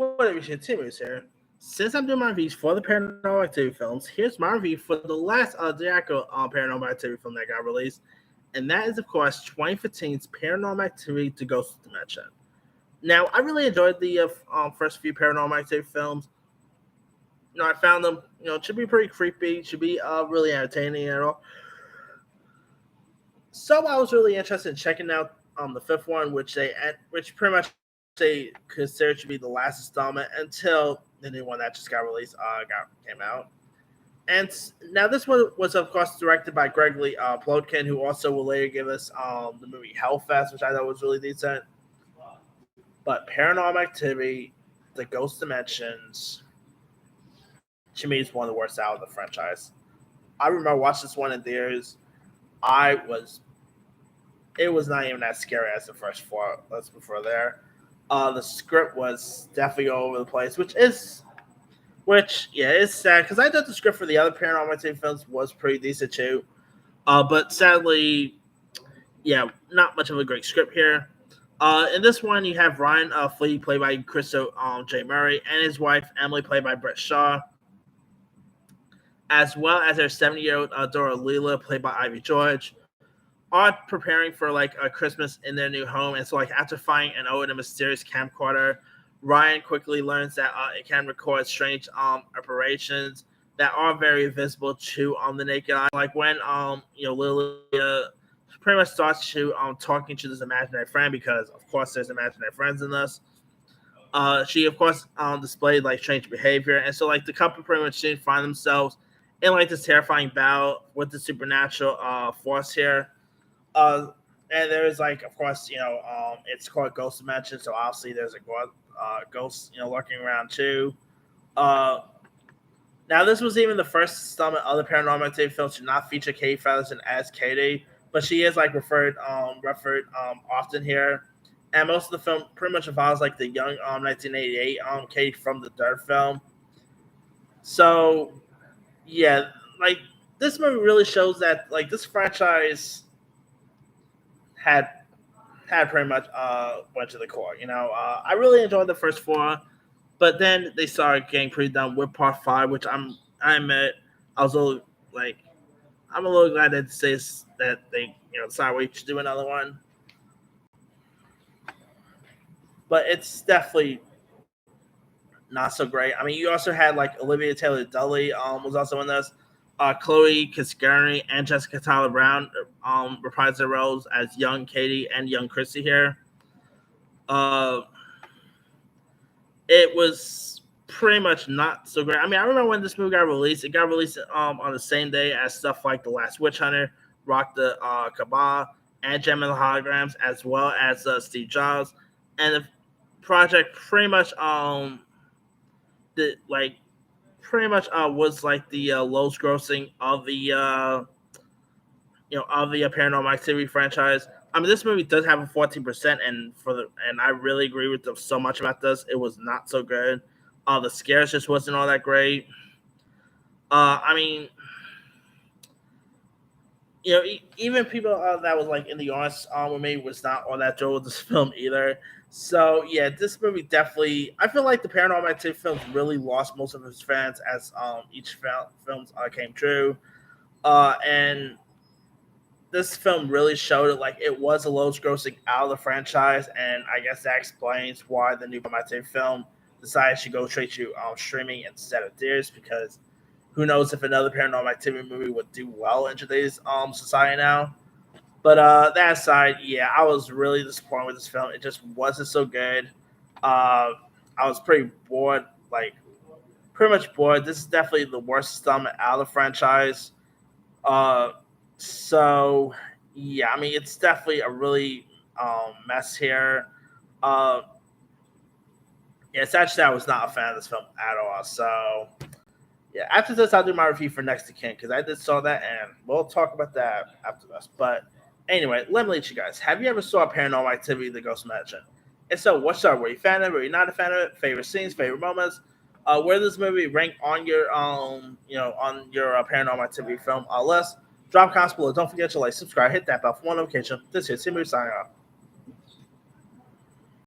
What we continues here. Since I'm doing my reviews for the Paranormal Activity films, here's my review for the last Draco Paranormal Activity film that got released, and that is, of course, 2015's Paranormal Activity: The Ghost Dimension. Now, I really enjoyed the first few Paranormal Activity films. I found them, should be pretty creepy, should be really entertaining and all. So I was really interested in checking out the fifth one, which pretty much they considered to be the last installment until the new one that just got released came out. And now this one was, of course, directed by Greg Lee Plotkin, who also will later give us the movie Hellfest, which I thought was really decent. But Paranormal Activity, The Ghost Dimensions, to me, is one of the worst out of the franchise. I remember watching this one in theaters. It was not even that scary as the first four. That's before there. The script was definitely all over the place, which is sad because I thought the script for the other Paranormal Activity films was pretty decent too. But sadly, not much of a great script here. In this one, you have Ryan Fleet, played by Christo J. Murray, and his wife, Emily, played by Brett Shaw, as well as their 70-year-old Dora Leela, played by Ivy George, are preparing for like a Christmas in their new home. And so, like, after finding an old and mysterious camcorder, Ryan quickly learns that it can record strange operations that are very visible to the naked eye. Like when Lilia pretty much starts to talking to this imaginary friend, because of course there's imaginary friends in this. She of course displayed like strange behavior, and so like the couple pretty much soon find themselves in like this terrifying battle with the supernatural force here. And there's like, of course, it's called Ghost Dimension, so obviously there's a ghost, lurking around too. Now this was even the first installment of the Paranormal Activity film to not feature Katie Featherston as Katie, but she is like referred often here. And most of the film pretty much involves like the young 1988 Katie from the third film. So yeah, like this movie really shows that like this franchise had pretty much went to the core. I really enjoyed the first four, but then they started getting pretty done with part 5, which I admit I was a little like I'm a little glad that they decided to do another one. But it's definitely not so great. I mean, you also had like Olivia Taylor Dudley was also in this. Chloe Cascarni and Jessica Tyler Brown reprised their roles as young Katie and young Christy here. It was pretty much not so great. I mean, I remember when this movie got released. It got released on the same day as stuff like The Last Witch Hunter, Rock the Cabal, and Gem and the Holograms, as well as Steve Jobs. And the project pretty much was like the lowest grossing of the of the Paranormal Activity franchise. I mean, this movie does have a 14%, and I really agree with them so much about this. It was not so good. The scares just wasn't all that great. I mean, even people that was like in the audience with me was not all that thrilled with this film either. So yeah, this movie definitely. I feel like the Paranormal Activity films really lost most of its fans as each films came true, and this film really showed it. Like it was the lowest grossing out of the franchise, and I guess that explains why the new Paranormal Activity film decided to go straight to streaming instead of theaters, because who knows if another Paranormal Activity movie would do well in today's society now. But that aside, yeah, I was really disappointed with this film. It just wasn't so good. I was pretty bored, like pretty much bored. This is definitely the worst installment out of the franchise. So yeah, I mean, it's definitely a really mess here. Yeah, it's actually I was not a fan of this film at all. So yeah, after this, I'll do my review for Next to Kin, because I did saw that, and we'll talk about that after this. But anyway, let me let you guys. Have you ever saw Paranormal Activity: The Ghost Dimension? If so, what's up? Were you a fan of it? Were you not a fan of it? Favorite scenes, favorite moments? Where does this movie rank on your on your Paranormal Activity film list? Drop comments below. Don't forget to like, subscribe, hit that bell for more notification. This is Movie signing off.